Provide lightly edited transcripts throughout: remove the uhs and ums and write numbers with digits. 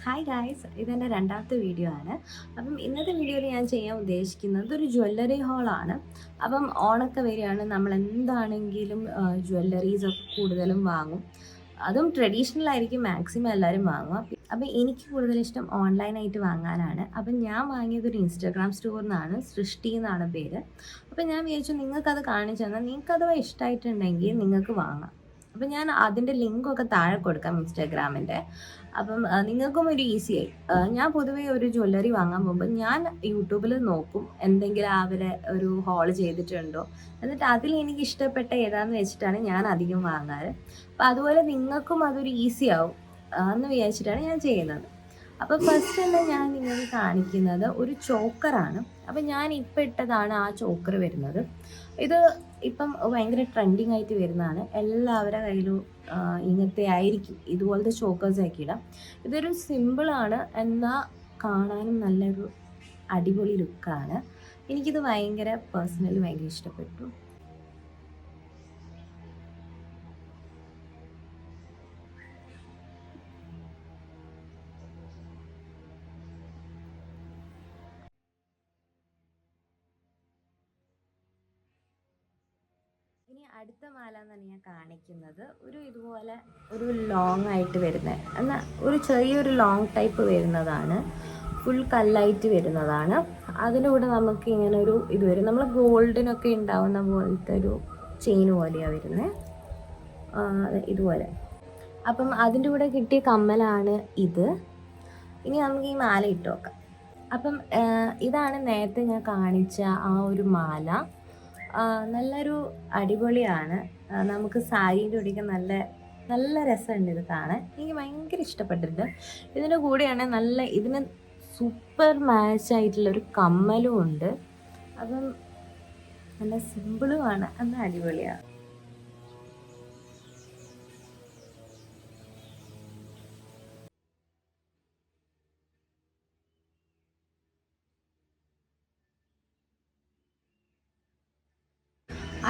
Hi guys, ഇതെൻ്റെ രണ്ടാമത്തെ video ആണ്. അപ്പം ഇന്നത്തെ വീഡിയോയിൽ ഞാൻ ചെയ്യാൻ ഉദ്ദേശിക്കുന്നത് ഒരു ജ്വല്ലറി ഹോളാണ്. അപ്പം ഓണൊക്കെ വരികയാണ്, നമ്മൾ എന്താണെങ്കിലും ജ്വല്ലറീസൊക്കെ കൂടുതലും വാങ്ങും. അതും ട്രഡീഷണൽ ആയിരിക്കും മാക്സിമം എല്ലാവരും വാങ്ങുക. അപ്പം എനിക്ക് കൂടുതലിഷ്ടം ഓൺലൈനായിട്ട് വാങ്ങാനാണ്. അപ്പം ഞാൻ വാങ്ങിയത് ഒരു ഇൻസ്റ്റാഗ്രാം സ്റ്റോറിൽ നിന്നാണ്, സൃഷ്ടി എന്നാണ് പേര്. അപ്പം ഞാൻ വിചാരിച്ചു നിങ്ങൾക്കത് കാണിച്ചു തന്നാൽ നിങ്ങൾക്കത് ഇഷ്ടമായിട്ടുണ്ടെങ്കിൽ നിങ്ങൾക്ക് വാങ്ങാം. അപ്പം ഞാൻ അതിൻ്റെ ലിങ്കൊക്കെ താഴെ കൊടുക്കാം ഇൻസ്റ്റാഗ്രാമിൻ്റെ. അപ്പം നിങ്ങൾക്കും ഒരു ഈസിയായി. ഞാൻ പൊതുവേ ഒരു ജ്വല്ലറി വാങ്ങാൻ പോകുമ്പോൾ ഞാൻ യൂട്യൂബിൽ നോക്കും എന്തെങ്കിലും അവരെ ഒരു ഹോൾ ചെയ്തിട്ടുണ്ടോ, എന്നിട്ട് അതിൽ എനിക്ക് ഇഷ്ടപ്പെട്ട ഏതാണെന്ന് വെച്ചിട്ടാണ് ഞാൻ അധികം വാങ്ങാറ്. അപ്പം അതുപോലെ നിങ്ങൾക്കും അതൊരു ഈസി ആവും എന്ന് വിചാരിച്ചിട്ടാണ് ഞാൻ ചെയ്യുന്നത്. അപ്പോൾ ഫസ്റ്റ് തന്നെ ഞാൻ നിങ്ങൾക്ക് കാണിക്കുന്നത് ഒരു ചോക്കറാണ്. അപ്പം ഞാൻ ഇപ്പം ഇട്ടതാണ് ആ ചോക്കർ വരുന്നത്. ഇത് ഇപ്പം ഭയങ്കര ട്രെൻഡിങ് ആയിട്ട് വരുന്നതാണ്. എല്ലാവരുടെ കയ്യിലും ഇങ്ങനത്തെ ആയിരിക്കും, ഇതുപോലത്തെ ചോക്കേഴ്സ് ആക്കി ഇടാം. ഇതൊരു സിമ്പിളാണ്, എന്നാൽ കാണാനും നല്ലൊരു അടിപൊളി ലുക്കാണ്. എനിക്കിത് പേഴ്സണലി ഭയങ്കര ഇഷ്ടപ്പെട്ടു. ഇനി അടുത്ത മാല എന്നാണ് ഞാൻ കാണിക്കുന്നത്. ഇതുപോലെ ഒരു ലോങ് ആയിട്ട് വരുന്നത്, എന്നാൽ ഒരു ചെറിയൊരു ലോങ് ടൈപ്പ് വരുന്നതാണ്. ഫുൾ കല്ലായിട്ട് വരുന്നതാണ്. അതിൻ്റെ കൂടെ നമുക്ക് ഇങ്ങനെ ഒരു ഇത് വരും, നമ്മൾ ഗോൾഡിനൊക്കെ ഉണ്ടാവുന്ന പോലത്തെ ഒരു ചെയിൻ പോലെയാണ് വരുന്നത്, ഇതുപോലെ. അപ്പം അതിൻ്റെ കൂടെ കിട്ടിയ കമ്മലാണ് ഇത്. ഇനി നമുക്ക് ഈ മാല ഇട്ട് നോക്കാം. അപ്പം ഇതാണ് നേരത്തെ ഞാൻ കാണിച്ച ആ ഒരു മാല. നല്ലൊരു അടിപൊളിയാണ്. നമുക്ക് സാരീൻ്റെ കൂടെയൊക്കെ നല്ല നല്ല രസമുണ്ട് ഇത് കാണാൻ. എനിക്ക് ഭയങ്കര ഇഷ്ടപ്പെട്ടിട്ടുണ്ട്. ഇതിൻ്റെ കൂടെയാണ് ഇതിന് സൂപ്പർ മാച്ച് ആയിട്ടുള്ളൊരു കമ്മലും ഉണ്ട്. അപ്പം നല്ല സിമ്പിളുമാണ്, എന്നാൽ അടിപൊളിയാണ്.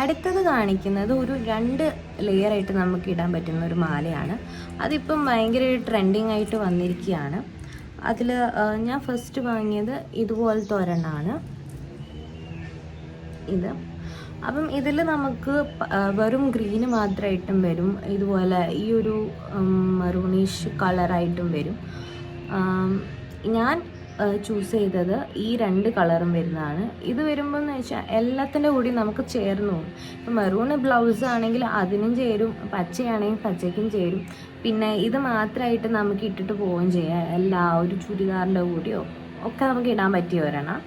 അടുത്തത് കാണിക്കുന്നത് ഒരു 2 ലെയറായിട്ട് നമുക്ക് ഇടാൻ പറ്റുന്ന ഒരു മാലയാണ്. അതിപ്പം ഭയങ്കര ട്രെൻഡിങ് ആയിട്ട് വന്നിരിക്കുകയാണ്. അതിൽ ഞാൻ ഫസ്റ്റ് വാങ്ങിയത് ഇതുപോലത്തെ ഒരെണ്ണമാണ് ഇത്. അപ്പം ഇതിൽ നമുക്ക് വെറും ഗ്രീന് മാത്രമായിട്ടും വരും, ഇതുപോലെ ഈ ഒരു മറൂണിഷ് കളറായിട്ടും വരും. ഞാൻ ചൂസ് ചെയ്തത് ഈ 2 കളറും വരുന്നതാണ്. ഇത് വരുമ്പോൾ എന്ന് വെച്ചാൽ എല്ലാത്തിൻ്റെ കൂടി നമുക്ക് ചേർന്ന് പോകും. ഇപ്പം മെറൂൺ ബ്ലൗസ് ആണെങ്കിൽ അതിനും ചേരും, പച്ചയാണെങ്കിൽ പച്ചയ്ക്കും ചേരും. പിന്നെ ഇത് മാത്രമായിട്ട് നമുക്ക് ഇട്ടിട്ട് പോവുകയും ചെയ്യാം, ഒരു ചുരിദാറിൻ്റെ കൂടെയോ ഒക്കെ നമുക്ക് ഇടാൻ പറ്റിയ ഒരെണ്ണം.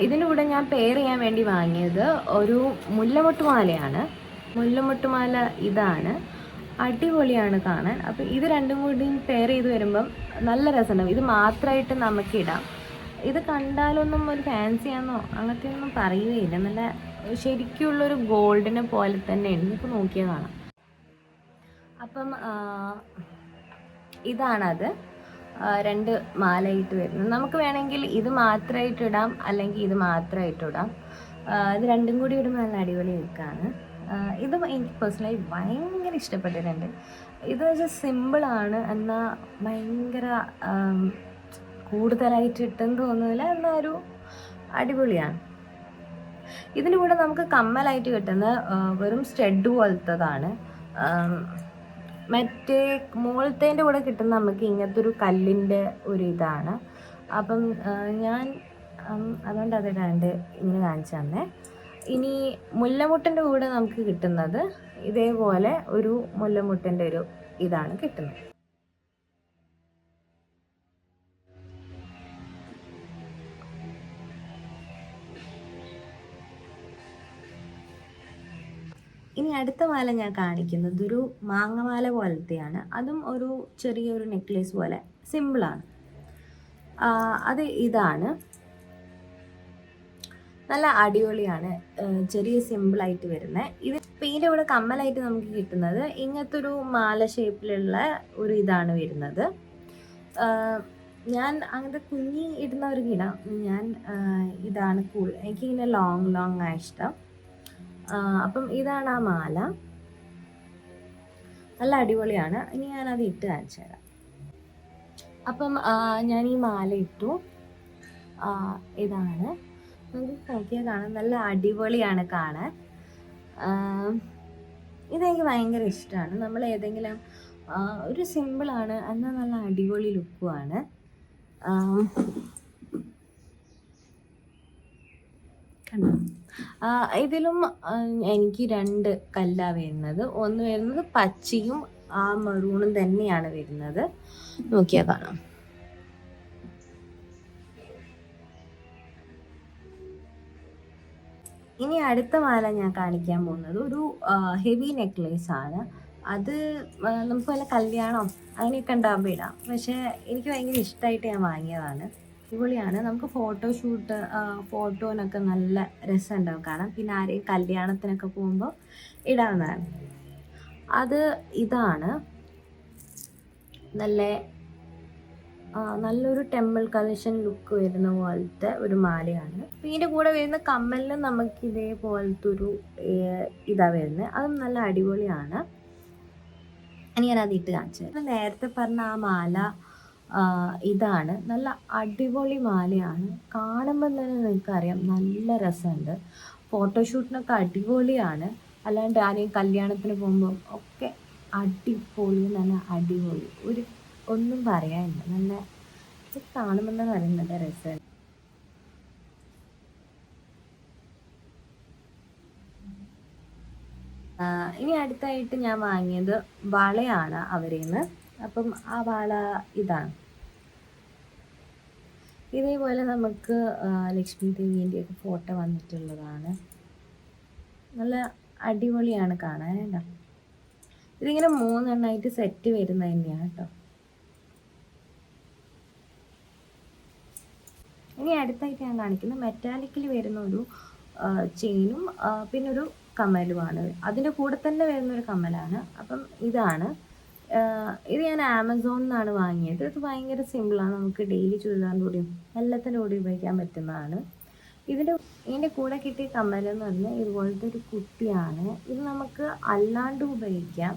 ഇതിൻ്റെ കൂടെ ഞാൻ പെയർ ചെയ്യാൻ വേണ്ടി വാങ്ങിയത് ഒരു മുല്ലമൊട്ടുമാലയാണ്. മുല്ലമൊട്ടുമാല ഇതാണ്, അടിപൊളിയാണ് കാണാൻ. അപ്പം ഇത് രണ്ടും കൂടി പെയർ ചെയ്ത് വരുമ്പം നല്ല രസമുണ്ടാവും. ഇത് മാത്രമായിട്ട് നമുക്കിടാം. ഇത് കണ്ടാലൊന്നും ഒരു ഫാൻസിയാണെന്നോ അങ്ങനത്തെ ഒന്നും പറയുകയില്ല, നല്ല ശരിക്കുള്ളൊരു ഗോൾഡിനെ പോലെ തന്നെ എനിക്ക് നോക്കിയാൽ കാണാം. അപ്പം ഇതാണത്, 2 മാലയിട്ട് വരുന്നത്. നമുക്ക് വേണമെങ്കിൽ ഇത് മാത്രമായിട്ട് ഇടാം, അല്ലെങ്കിൽ ഇത് മാത്രമായിട്ട് ഇടാം. ഇത് രണ്ടും കൂടി ഇടുമ്പോൾ നല്ല അടിപൊളി ലുക്കാണ്. ഇത് എനിക്ക് പേഴ്സണലി ഭയങ്കര ഇഷ്ടപ്പെട്ടിട്ടുണ്ട്. ഇത് വെച്ചാൽ സിമ്പിളാണ്, എന്നാൽ ഭയങ്കര കൂടുതലായിട്ട് ഇട്ടെന്ന് തോന്നുന്നില്ല, എന്നാൽ ഒരു അടിപൊളിയാണ്. ഇതിൻ്റെ കൂടെ നമുക്ക് കമ്മലായിട്ട് കിട്ടുന്ന വെറും സ്റ്റഡ് പോലത്തതാണ്. മറ്റേ മുകളത്തേൻ്റെ കൂടെ കിട്ടുന്ന നമുക്ക് ഇങ്ങനത്തെ ഒരു കല്ലിൻ്റെ ഒരു ഇതാണ്. അപ്പം ഞാൻ അതുകൊണ്ട് അതിടാണ്ട് ഇങ്ങനെ കാണിച്ചു തന്നെ. ഇനി മുല്ലമുട്ടിൻ്റെ കൂടെ നമുക്ക് കിട്ടുന്നത് ഇതേപോലെ ഒരു മുല്ലമുട്ടിൻ്റെ ഒരു ഇതാണ് കിട്ടുന്നത്. ഇനി അടുത്ത മാല ഞാൻ കാണിക്കുന്നത് ഒരു മാങ്ങമാല പോലത്തെയാണ്. അതും ഒരു ചെറിയൊരു നെക്ലേസ് പോലെ സിമ്പിളാണ്. അത് ഇതാണ്, നല്ല അടിപൊളിയാണ്, ചെറിയ സിമ്പിളായിട്ട് വരുന്നത്. ഇതിൻ്റെ കൂടെ കമ്മലായിട്ട് നമുക്ക് കിട്ടുന്നത് ഇങ്ങനത്തെ ഒരു മാല ഷേപ്പിലുള്ള ഒരു ഇതാണ് വരുന്നത്. ഞാൻ അങ്ങനത്തെ കുഞ്ഞി ഇടുന്നവർക്ക് ഇടാം, ഞാൻ ഇതാണ് കൂടുതൽ, എനിക്കിങ്ങനെ ലോങ് ഇഷ്ടം. അപ്പം ഇതാണ് ആ മാല, നല്ല അടിപൊളിയാണ്. ഇനി ഞാനത് ഇട്ട് കാണിച്ചു തരാം. അപ്പം ഞാൻ ഈ മാല ഇട്ടു. ഇതാണ്, നമുക്ക് നോക്കിയാൽ കാണാം, നല്ല അടിപൊളിയാണ് കാണാൻ. ഇതെനിക്ക് ഭയങ്കര ഇഷ്ടമാണ്. നമ്മൾ ഏതെങ്കിലും ഒരു സിമ്പിളാണ്, എന്നാൽ നല്ല അടിപൊളി ലുക്കുമാണ്. കണ്ടോ, ഇതിലും എനിക്ക് 2 കല്ലാണ് വരുന്നത്. ഒന്ന് വരുന്നത് പച്ചയും ആ മെറൂണും തന്നെയാണ് വരുന്നത്. നോക്കിയാൽ കാണാം. ഇനി അടുത്ത മാല ഞാൻ കാണിക്കാൻ പോകുന്നത് ഒരു ഹെവി നെക്ലേസ് ആണ്. അത് നമുക്ക് വല്ല കല്യാണം അങ്ങനെയൊക്കെ ഉണ്ടാകുമ്പോൾ ഇടാം. പക്ഷേ എനിക്ക് ഭയങ്കര ഇഷ്ടമായിട്ട് ഞാൻ വാങ്ങിയതാണ്. അടിപൊളിയാണ്. നമുക്ക് ഫോട്ടോഷൂട്ട്, ഫോട്ടോനൊക്കെ നല്ല രസമുണ്ടാവും കാണാം. പിന്നെ ആരെയും കല്യാണത്തിനൊക്കെ പോകുമ്പോൾ ഇടാവുന്നതാണ്. അത് ഇതാണ്, നല്ലൊരു ടെമ്പിൾ കളക്ഷൻ ലുക്ക് വരുന്ന പോലത്തെ ഒരു മാലയാണ്. ഇതിൻ്റെ കൂടെ വരുന്ന കമ്മലിനും നമുക്ക് ഇതേപോലത്തെ ഒരു ഇതാ വരുന്നത്. അതും നല്ല അടിപൊളിയാണ്. ഇനി ഞാൻ അത് ഇട്ട് കാണിച്ചത്. നേരത്തെ പറഞ്ഞ ആ മാല ഇതാണ്, നല്ല അടിപൊളി മാലയാണ്. കാണുമ്പോൾ തന്നെ നിങ്ങൾക്കറിയാം നല്ല രസമുണ്ട്. ഫോട്ടോഷൂട്ടിനൊക്കെ അടിപൊളിയാണ്. അല്ലാണ്ട് ആരെയും കല്യാണത്തിന് പോകുമ്പോൾ ഒക്കെ അടിപൊളി, നല്ല അടിപൊളി, ഒന്നും പറയാനില്ല. നല്ല കാണുമ്പോൾ തന്നെ അറിയാം നല്ല രസമാണ്. ഇനി അടുത്തായിട്ട് ഞാൻ വാങ്ങിയത് വളയാണ് അവരിൽ നിന്ന്. അപ്പം ആ വള ഇതാണ്. ഇതേപോലെ നമുക്ക് ലക്ഷ്മി ദേവീൻ്റെയൊക്കെ ഫോട്ടോ വന്നിട്ടുള്ളതാണ്. നല്ല അടിപൊളിയാണ് കാണാൻ കേട്ടോ. ഇതിങ്ങനെ 3 എണ്ണമായിട്ട് സെറ്റ് വരുന്നത് തന്നെയാണ് കേട്ടോ. ഇനി അടുത്തായിട്ട് ഞാൻ കാണിക്കുന്നത് മെറ്റാലിക്കിൽ വരുന്ന ഒരു ചെയിനും പിന്നെ ഒരു കമ്മലുമാണ്. അതിൻ്റെ കൂടെ തന്നെ വരുന്നൊരു കമ്മലാണ്. അപ്പം ഇതാണ്, ഇത് ഞാൻ ആമസോണിൽ നിന്നാണ് വാങ്ങിയത്. ഇത് ഭയങ്കര സിമ്പിളാണ്. നമുക്ക് ഡെയിലി ചുരിദാറിൻ്റെ കൂടെയും എല്ലാത്തിൻ്റെ കൂടെ ഉപയോഗിക്കാൻ പറ്റുന്നതാണ്. ഇതിൻ്റെ കൂടെ കിട്ടിയ കമ്മലെന്ന് പറഞ്ഞാൽ ഇതുപോലത്തെ ഒരു കുട്ടിയാണ്. ഇത് നമുക്ക് അല്ലാണ്ടും ഉപയോഗിക്കാം.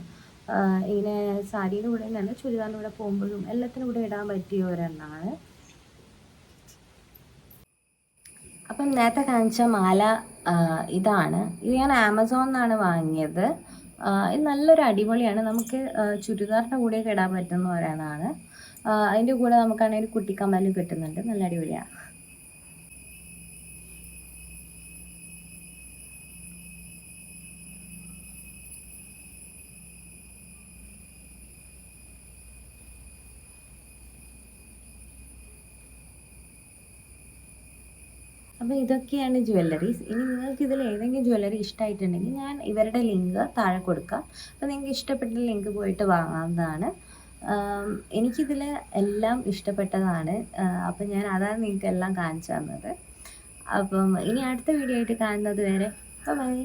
ഇങ്ങനെ സാരിയുടെ കൂടെ തന്നെ ചുരിദാറിൻ്റെ കൂടെ പോകുമ്പോഴും എല്ലാത്തിനും കൂടെ ഇടാൻ പറ്റിയ ഒരെണ്ണമാണ്. അപ്പം നേരത്തെ കാണിച്ച മാല ഇതാണ്. ഇത് ഞാൻ ആമസോണിൽ നിന്നാണ് വാങ്ങിയത്. ഇത് നല്ലൊരു അടിപൊളിയാണ്. നമുക്ക് ചുരിദാറിൻ്റെ കൂടെയൊക്കെ ഇടാൻ പറ്റുന്ന ഒരെണ്ണമാണ്. അതിൻ്റെ കൂടെ നമുക്കാണെങ്കിൽ കുട്ടിക്കമ്മലും കിട്ടുന്നുണ്ട്. നല്ല അടിപൊളിയാണ്. അപ്പോൾ ഇതൊക്കെയാണ് ജ്വല്ലറീസ്. ഇനി നിങ്ങൾക്ക് ഇതിൽ ഏതെങ്കിലും ജ്വല്ലറി ഇഷ്ടമായിട്ടുണ്ടെങ്കിൽ ഞാൻ ഇവരുടെ ലിങ്ക് താഴെ കൊടുക്കാം. അപ്പോൾ നിങ്ങൾക്ക് ഇഷ്ടപ്പെട്ട ലിങ്ക് പോയിട്ട് വാങ്ങാവുന്നതാണ്. എനിക്കിതിൽ എല്ലാം ഇഷ്ടപ്പെട്ടതാണ്. അപ്പം ഞാൻ അതാണ് നിങ്ങൾക്ക് എല്ലാം കാണിച്ചു തന്നത്. അപ്പം ഇനി അടുത്ത വീഡിയോ ആയിട്ട് കാണുന്നത് വരെ ബൈ.